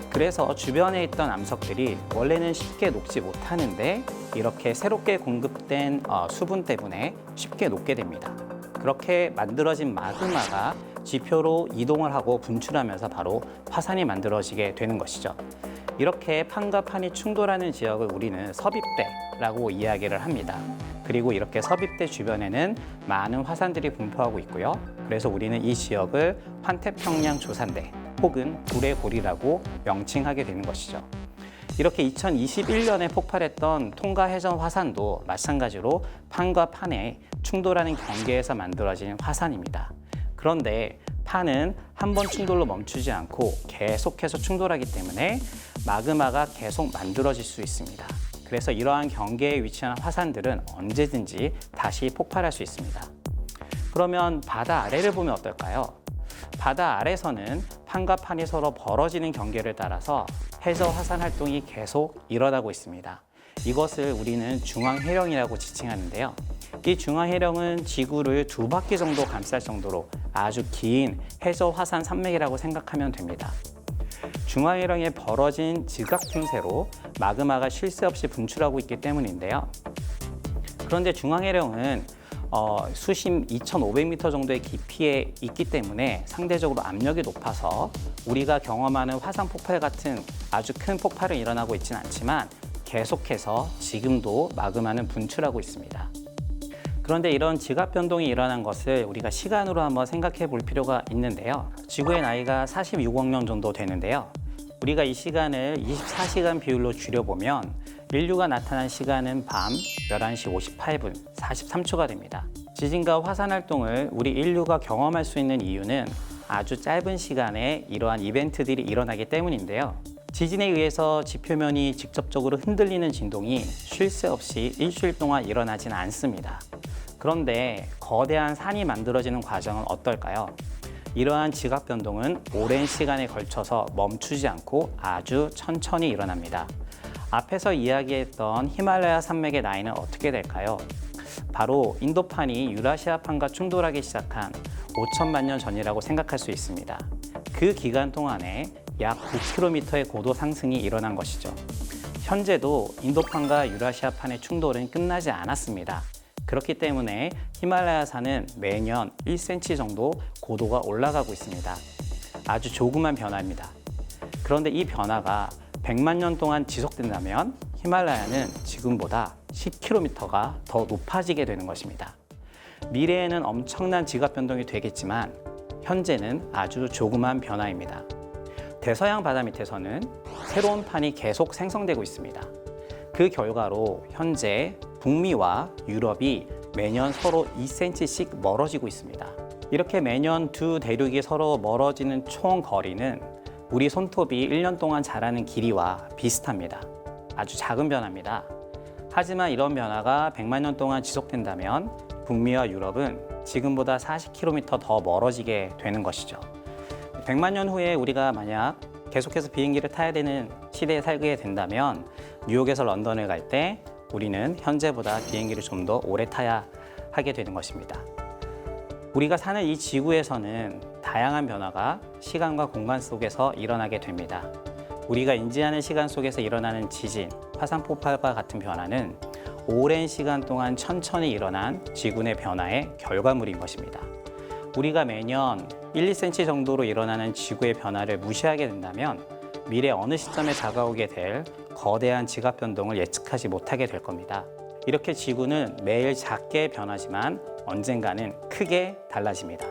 그래서 주변에 있던 암석들이 원래는 쉽게 녹지 못하는데 이렇게 새롭게 공급된 수분 때문에 쉽게 녹게 됩니다. 그렇게 만들어진 마그마가 지표로 이동을 하고 분출하면서 바로 화산이 만들어지게 되는 것이죠. 이렇게 판과 판이 충돌하는 지역을 우리는 섭입대라고 이야기를 합니다. 그리고 이렇게 섭입대 주변에는 많은 화산들이 분포하고 있고요. 그래서 우리는 이 지역을 환태평양 조산대 혹은 불의 고리라고 명칭하게 되는 것이죠. 이렇게 2021년에 폭발했던 통가 해전 화산도 마찬가지로 판과 판의 충돌하는 경계에서 만들어진 화산입니다. 그런데 판은 한 번 충돌로 멈추지 않고 계속해서 충돌하기 때문에 마그마가 계속 만들어질 수 있습니다. 그래서 이러한 경계에 위치한 화산들은 언제든지 다시 폭발할 수 있습니다. 그러면 바다 아래를 보면 어떨까요? 바다 아래서는 판과 판이 서로 벌어지는 경계를 따라서 해저 화산 활동이 계속 일어나고 있습니다. 이것을 우리는 중앙해령이라고 지칭하는데요. 이 중앙해령은 지구를 2바퀴 정도 감쌀 정도로 아주 긴 해저 화산 산맥이라고 생각하면 됩니다. 중앙해령에 벌어진 지각 틈새로 마그마가 쉴 새 없이 분출하고 있기 때문인데요. 그런데 중앙해령은 수심 2,500m 정도의 깊이에 있기 때문에 상대적으로 압력이 높아서 우리가 경험하는 화산 폭발 같은 아주 큰 폭발은 일어나고 있지는 않지만 계속해서 지금도 마그마는 분출하고 있습니다. 그런데 이런 지각 변동이 일어난 것을 우리가 시간으로 한번 생각해 볼 필요가 있는데요. 지구의 나이가 46억 년 정도 되는데요. 우리가 이 시간을 24시간 비율로 줄여보면 인류가 나타난 시간은 밤 11시 58분 43초가 됩니다. 지진과 화산 활동을 우리 인류가 경험할 수 있는 이유는 아주 짧은 시간에 이러한 이벤트들이 일어나기 때문인데요. 지진에 의해서 지표면이 직접적으로 흔들리는 진동이 쉴 새 없이 일주일 동안 일어나지는 않습니다. 그런데 거대한 산이 만들어지는 과정은 어떨까요? 이러한 지각 변동은 오랜 시간에 걸쳐서 멈추지 않고 아주 천천히 일어납니다. 앞에서 이야기했던 히말라야 산맥의 나이는 어떻게 될까요? 바로 인도판이 유라시아판과 충돌하기 시작한 5천만 년 전이라고 생각할 수 있습니다. 그 기간 동안에 약 9km의 고도 상승이 일어난 것이죠. 현재도 인도판과 유라시아판의 충돌은 끝나지 않았습니다. 그렇기 때문에 히말라야산은 매년 1cm 정도 고도가 올라가고 있습니다. 아주 조그만 변화입니다. 그런데 이 변화가 100만 년 동안 지속된다면 히말라야는 지금보다 10km가 더 높아지게 되는 것입니다. 미래에는 엄청난 지각 변동이 되겠지만 현재는 아주 조그만 변화입니다. 대서양 바다 밑에서는 새로운 판이 계속 생성되고 있습니다. 그 결과로 현재 북미와 유럽이 매년 서로 2cm씩 멀어지고 있습니다. 이렇게 매년 두 대륙이 서로 멀어지는 총 거리는 우리 손톱이 1년 동안 자라는 길이와 비슷합니다. 아주 작은 변화입니다. 하지만 이런 변화가 100만 년 동안 지속된다면 북미와 유럽은 지금보다 40km 더 멀어지게 되는 것이죠. 100만 년 후에 우리가 만약 계속해서 비행기를 타야 되는 시대에 살게 된다면 뉴욕에서 런던을 갈 때 우리는 현재보다 비행기를 좀 더 오래 타야 하게 되는 것입니다. 우리가 사는 이 지구에서는 다양한 변화가 시간과 공간 속에서 일어나게 됩니다. 우리가 인지하는 시간 속에서 일어나는 지진, 화산 폭발과 같은 변화는 오랜 시간 동안 천천히 일어난 지구 내 변화의 결과물인 것입니다. 우리가 매년 1, 2cm 정도로 일어나는 지구의 변화를 무시하게 된다면 미래 어느 시점에 다가오게 될 거대한 지각 변동을 예측하지 못하게 될 겁니다. 이렇게 지구는 매일 작게 변하지만 언젠가는 크게 달라집니다.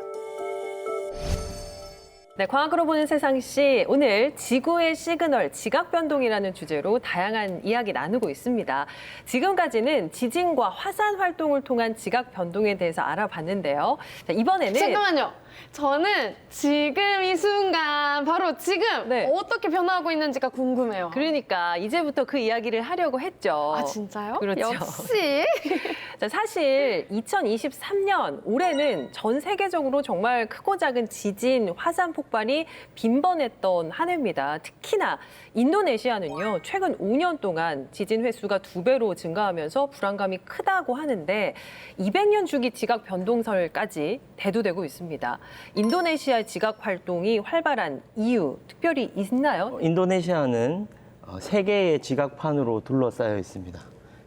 네, 과학으로 보는 세상시 오늘 지구의 시그널 지각 변동이라는 주제로 다양한 이야기 나누고 있습니다. 지금까지는 지진과 화산 활동을 통한 지각 변동에 대해서 알아봤는데요. 자, 이번에는 잠깐만요. 저는 지금 이 순간 바로 지금 네. 어떻게 변화하고 있는지가 궁금해요. 그러니까 이제부터 그 이야기를 하려고 했죠. 아 진짜요? 그렇죠. 역시. 자, 사실 2023년 올해는 전 세계적으로 정말 크고 작은 지진, 화산 폭발이 빈번했던 한 해입니다. 특히나 인도네시아는요, 최근 5년 동안 지진 횟수가 2배로 증가하면서 불안감이 크다고 하는데 200년 주기 지각 변동설까지 대두되고 있습니다. 인도네시아 지각 활동이 활발한 이유 특별히 있나요? 인도네시아는 세 개의 지각판으로 둘러싸여 있습니다.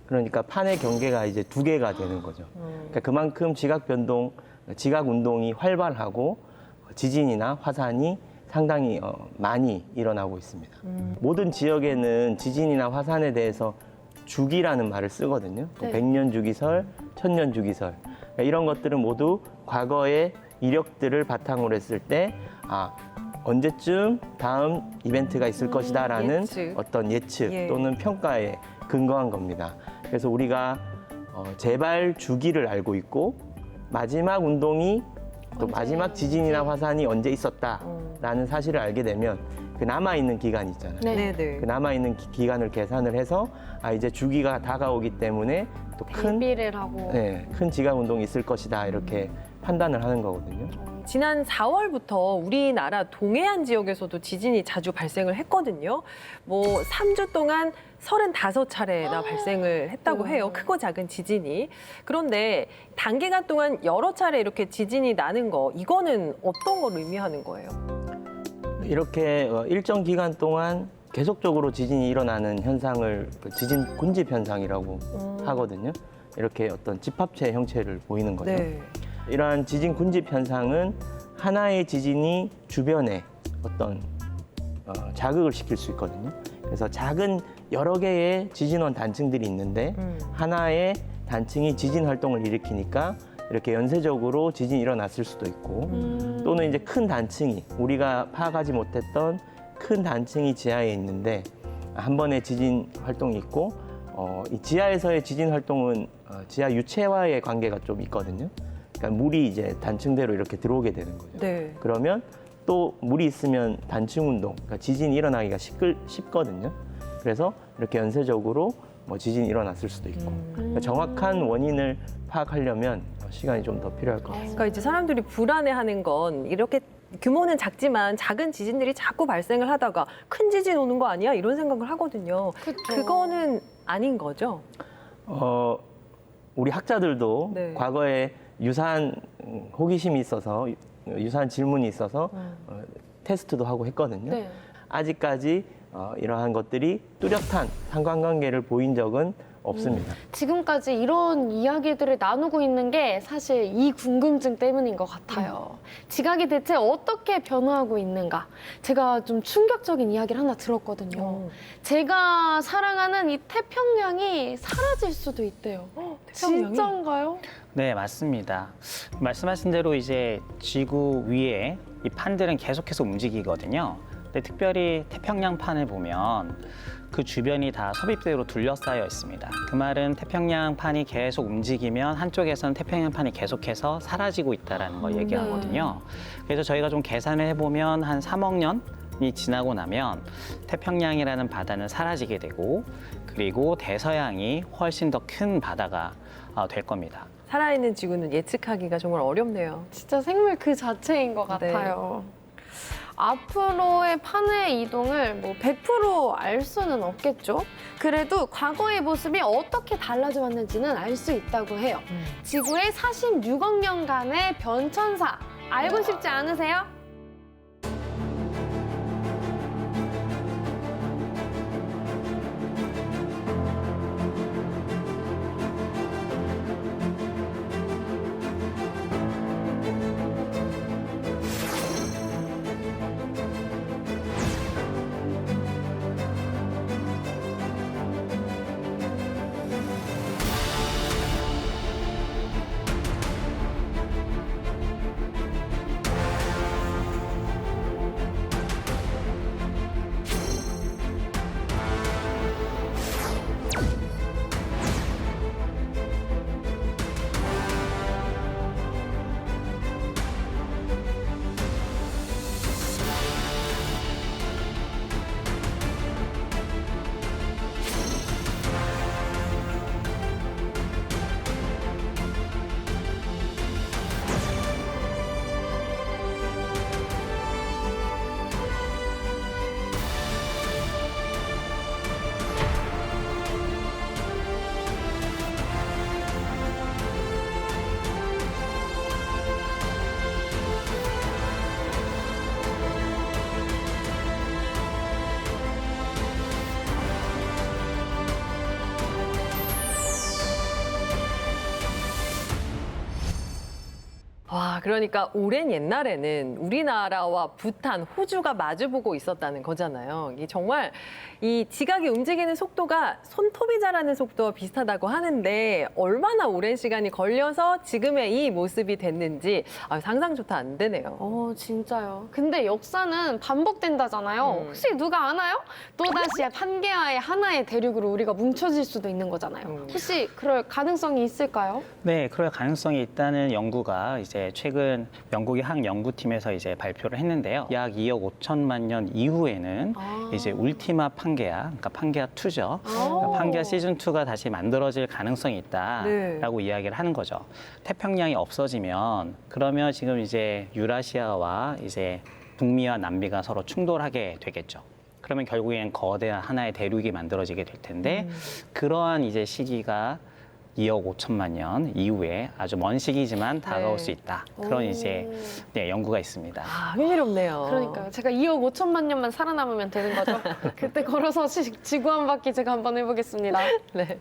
그러니까 판의 경계가 이제 2개가 되는 거죠. 그러니까 그만큼 지각 변동, 지각 운동이 활발하고 지진이나 화산이 상당히 많이 일어나고 있습니다. 모든 지역에는 지진이나 화산에 대해서 주기라는 말을 쓰거든요. 네. 100년 주기설, 1000년 주기설. 그러니까 이런 것들은 모두 과거의 이력들을 바탕으로 했을 때 언제쯤 다음 이벤트가 있을 것이다라는 예측. 어떤 예측 예. 또는 평가에 근거한 겁니다. 그래서 우리가 재발 주기를 알고 있고 마지막 운동이 또 마지막 지진이나 화산이 언제 있었다라는 사실을 알게 되면 그 남아있는 기간이 있잖아요. 네. 네. 그 남아있는 기간을 계산을 해서 이제 주기가 다가오기 때문에 또 큰 대비를 하고. 큰 지각 운동이 있을 것이다 이렇게 판단을 하는 거거든요. 지난 4월부터 우리나라 동해안 지역에서도 지진이 자주 발생을 했거든요. 뭐 3주 동안 35차례나 발생을 했다고 해요. 크고 작은 지진이. 그런데 단기간 동안 여러 차례 이렇게 지진이 나는 거, 이거는 어떤 걸 의미하는 거예요? 이렇게 일정 기간 동안 계속적으로 지진이 일어나는 현상을 지진 군집 현상이라고 하거든요. 이렇게 어떤 집합체 형체를 보이는 거죠. 네. 이러한 지진 군집 현상은 하나의 지진이 주변에 어떤 자극을 시킬 수 있거든요. 그래서 작은 여러 개의 지진원 단층들이 있는데 하나의 단층이 지진 활동을 일으키니까 이렇게 연쇄적으로 지진이 일어났을 수도 있고 또는 이제 큰 단층이 우리가 파악하지 못했던 큰 단층이 지하에 있는데 한 번의 지진 활동이 있고 이 지하에서의 지진 활동은 지하 유체와의 관계가 좀 있거든요. 그러니까 물이 이제 단층대로 이렇게 들어오게 되는 거죠. 네. 그러면 또 물이 있으면 단층 운동, 그러니까 지진이 일어나기가 쉽거든요. 그래서 이렇게 연쇄적으로 지진이 일어났을 수도 있고 그러니까 정확한 원인을 파악하려면 시간이 좀 더 필요할 것 같습니다. 그러니까 이제 사람들이 불안해하는 건 이렇게 규모는 작지만 작은 지진들이 자꾸 발생을 하다가 큰 지진 오는 거 아니야? 이런 생각을 하거든요. 그쵸. 그거는 아닌 거죠? 우리 학자들도 네. 과거에 유사한 호기심이 있어서 유사한 질문이 있어서 테스트도 하고 했거든요. 네. 아직까지 이러한 것들이 뚜렷한 상관관계를 보인 적은 없습니다. 지금까지 이런 이야기들을 나누고 있는 게 사실 이 궁금증 때문인 것 같아요. 지각이 대체 어떻게 변화하고 있는가? 제가 좀 충격적인 이야기를 하나 들었거든요. 제가 사랑하는 이 태평양이 사라질 수도 있대요. 태평양이? 진짜인가요? 네, 맞습니다. 말씀하신 대로 이제 지구 위에 이 판들은 계속해서 움직이거든요. 근데 특별히 태평양판을 보면 그 주변이 다 섭입대로 둘러싸여 있습니다. 그 말은 태평양판이 계속 움직이면 한쪽에서는 태평양판이 계속해서 사라지고 있다는 걸 얘기하거든요. 그래서 저희가 좀 계산을 해보면 한 3억 년이 지나고 나면 태평양이라는 바다는 사라지게 되고 그리고 대서양이 훨씬 더 큰 바다가 될 겁니다. 살아있는 지구는 예측하기가 정말 어렵네요. 진짜 생물 그 자체인 것 네. 같아요. 앞으로의 판의 이동을 뭐 100% 알 수는 없겠죠. 그래도 과거의 모습이 어떻게 달라져 왔는지는 알 수 있다고 해요. 지구의 46억 년간의 변천사 알고 싶지 않으세요? 와, 그러니까 오랜 옛날에는 우리나라와 부탄, 호주가 마주보고 있었다는 거잖아요. 이게 정말 이 지각이 움직이는 속도가 손톱이 자라는 속도와 비슷하다고 하는데 얼마나 오랜 시간이 걸려서 지금의 이 모습이 됐는지 상상조차 안 되네요. 진짜요. 근데 역사는 반복된다잖아요. 혹시 누가 아나요? 또다시 판게아의 하나의 대륙으로 우리가 뭉쳐질 수도 있는 거잖아요. 혹시 그럴 가능성이 있을까요? 네, 그럴 가능성이 있다는 연구가 이제 최근 영국의 한 연구팀에서 이제 발표를 했는데요. 약 2억 5천만 년 이후에는 이제 울티마 판게아, 그러니까 판게아 2죠. 그러니까 판게아 시즌 2가 다시 만들어질 가능성이 있다라고 이야기를 하는 거죠. 태평양이 없어지면 그러면 지금 이제 유라시아와 이제 북미와 남미가 서로 충돌하게 되겠죠. 그러면 결국엔 거대한 하나의 대륙이 만들어지게 될 텐데 그러한 이제 시기가 2억 5천만 년 이후에 아주 먼 시기지만 다가올 수 있다. 그런 이제 연구가 있습니다. 흥미롭네요. 그러니까요. 제가 2억 5천만 년만 살아남으면 되는 거죠. 그때 걸어서 지구 한 바퀴 제가 한번 해보겠습니다. 네.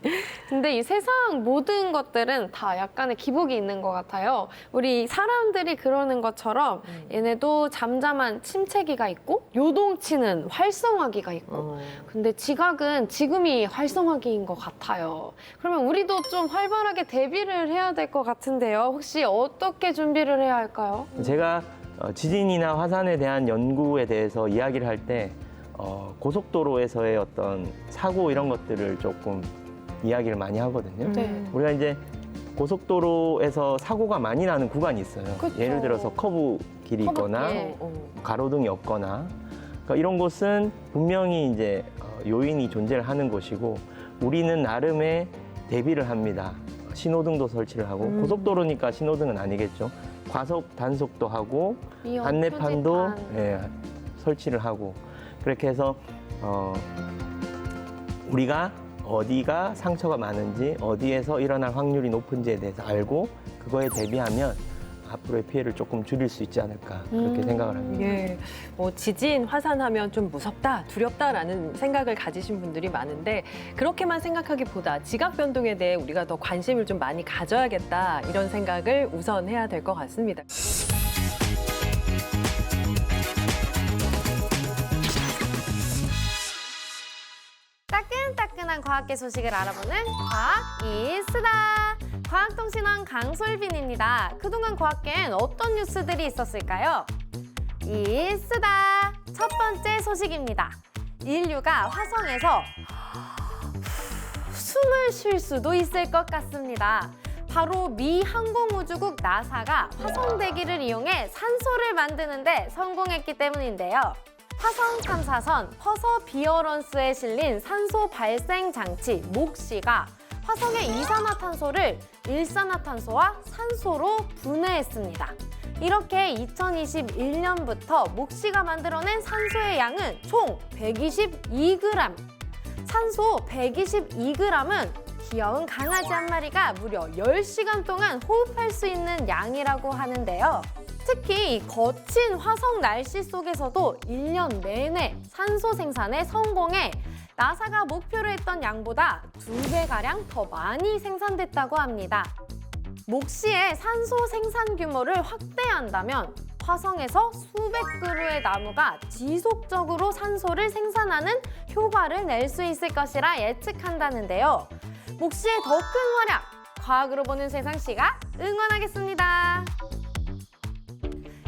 근데 이 세상 모든 것들은 다 약간의 기복이 있는 것 같아요. 우리 사람들이 그러는 것처럼 얘네도 잠잠한 침체기가 있고 요동치는 활성화기가 있고 근데 지각은 지금이 활성화기인 것 같아요. 그러면 우리도 좀 활발하게 대비를 해야 될 것 같은데요. 혹시 어떻게 준비를 해야 할까요? 제가 지진이나 화산에 대한 연구에 대해서 이야기를 할 때 고속도로에서의 어떤 사고 이런 것들을 조금 이야기를 많이 하거든요. 네. 우리가 이제 고속도로에서 사고가 많이 나는 구간이 있어요. 그쵸. 예를 들어서 커브 길이 있거나 예. 가로등이 없거나 그러니까 이런 곳은 분명히 이제 요인이 존재를 하는 곳이고 우리는 나름의 대비를 합니다. 신호등도 설치를 하고 고속도로니까 신호등은 아니겠죠. 과속 단속도 하고 위험 안내판도 표지판. 설치를 하고 그렇게 해서 우리가 어디가 상처가 많은지 어디에서 일어날 확률이 높은지에 대해서 알고 그거에 대비하면 앞으로의 피해를 조금 줄일 수 있지 않을까 그렇게 생각을 합니다. 예, 뭐 지진, 화산하면 좀 무섭다, 두렵다라는 생각을 가지신 분들이 많은데 그렇게만 생각하기보다 지각 변동에 대해 우리가 더 관심을 좀 많이 가져야겠다 이런 생각을 우선 해야 될 것 같습니다. 따끈따끈한 과학계 소식을 알아보는 과학이스다. 과학통신원 강솔빈입니다. 그동안 과학계엔 어떤 뉴스들이 있었을까요? 이스다. 첫 번째 소식입니다. 인류가 화성에서 숨을 쉴 수도 있을 것 같습니다. 바로 미 항공우주국 나사가 화성 대기를 이용해 산소를 만드는데 성공했기 때문인데요. 화성 탐사선 퍼서비어런스에 실린 산소 발생 장치 목시가 화성의 이산화탄소를 일산화탄소와 산소로 분해했습니다. 이렇게 2021년부터 목씨가 만들어낸 산소의 양은 총 122g. 산소 122g은 귀여운 강아지 한 마리가 무려 10시간 동안 호흡할 수 있는 양이라고 하는데요. 특히 이 거친 화성 날씨 속에서도 1년 내내 산소 생산에 성공해 나사가 목표로 했던 양보다 2배가량 더 많이 생산됐다고 합니다. 목씨의 산소 생산 규모를 확대한다면 화성에서 수백 그루의 나무가 지속적으로 산소를 생산하는 효과를 낼 수 있을 것이라 예측한다는데요. 목씨의 더 큰 활약, 과학으로 보는 세상씨가 응원하겠습니다.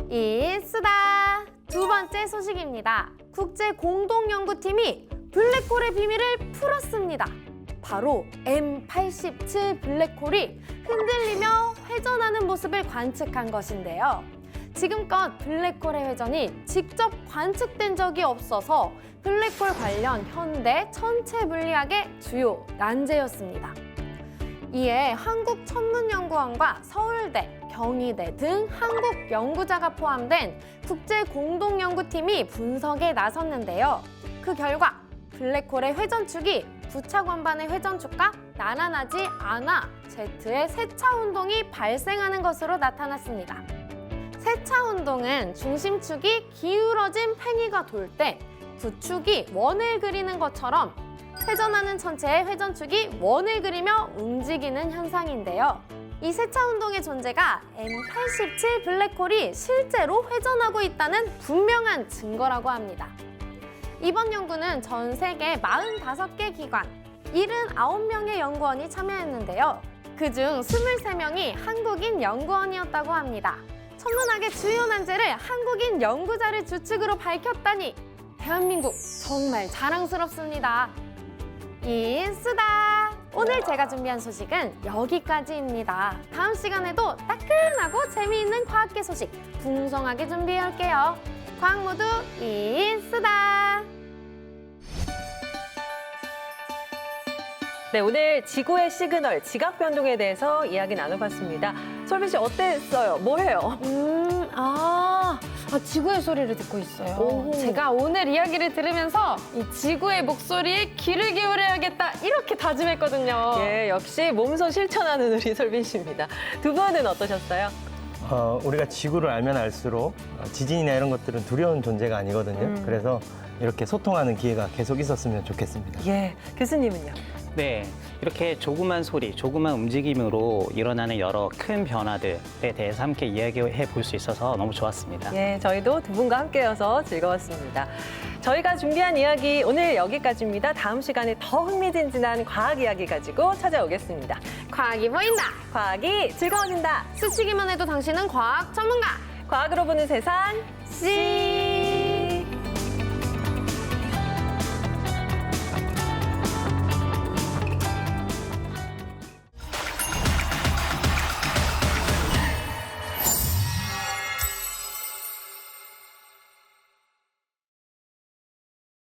이쓰다! 두 번째 소식입니다. 국제공동연구팀이 블랙홀의 비밀을 풀었습니다. 바로 M87 블랙홀이 흔들리며 회전하는 모습을 관측한 것인데요. 지금껏 블랙홀의 회전이 직접 관측된 적이 없어서 블랙홀 관련 현대 천체 물리학의 주요 난제였습니다. 이에 한국천문연구원과 서울대, 경희대 등 한국 연구자가 포함된 국제공동연구팀이 분석에 나섰는데요. 그 결과 블랙홀의 회전축이 부착 원반의 회전축과 나란하지 않아 Z의 세차 운동이 발생하는 것으로 나타났습니다. 세차 운동은 중심축이 기울어진 팽이가 돌 때 부축이 원을 그리는 것처럼 회전하는 천체의 회전축이 원을 그리며 움직이는 현상인데요. 이 세차 운동의 존재가 M87 블랙홀이 실제로 회전하고 있다는 분명한 증거라고 합니다. 이번 연구는 전 세계 45개 기관, 79명의 연구원이 참여했는데요. 그중 23명이 한국인 연구원이었다고 합니다. 천문학의 주요 난제를 한국인 연구자를 주축으로 밝혔다니 대한민국 정말 자랑스럽습니다. 이쓰다! 오늘 제가 준비한 소식은 여기까지입니다. 다음 시간에도 따끈하고 재미있는 과학계 소식 풍성하게 준비해올게요. 과학 모두 이쓰다! 네, 오늘 지구의 시그널, 지각 변동에 대해서 이야기 나눠봤습니다. 솔비 씨 어땠어요? 뭐해요? 지구의 소리를 듣고 있어요. 오호. 제가 오늘 이야기를 들으면서 이 지구의 목소리에 귀를 기울여야겠다 이렇게 다짐했거든요. 예, 역시 몸소 실천하는 우리 솔비 씨입니다. 두 분은 어떠셨어요? 우리가 지구를 알면 알수록 지진이나 이런 것들은 두려운 존재가 아니거든요. 그래서 이렇게 소통하는 기회가 계속 있었으면 좋겠습니다. 예, 교수님은요? 네, 이렇게 조그만 소리, 조그만 움직임으로 일어나는 여러 큰 변화들에 대해서 함께 이야기해 볼 수 있어서 너무 좋았습니다. 예, 저희도 두 분과 함께여서 즐거웠습니다. 저희가 준비한 이야기 오늘 여기까지입니다. 다음 시간에 더 흥미진진한 과학 이야기 가지고 찾아오겠습니다. 과학이 보인다. 과학이 즐거워진다. 스치기만 해도 당신은 과학 전문가. 과학으로 보는 세상, 씨!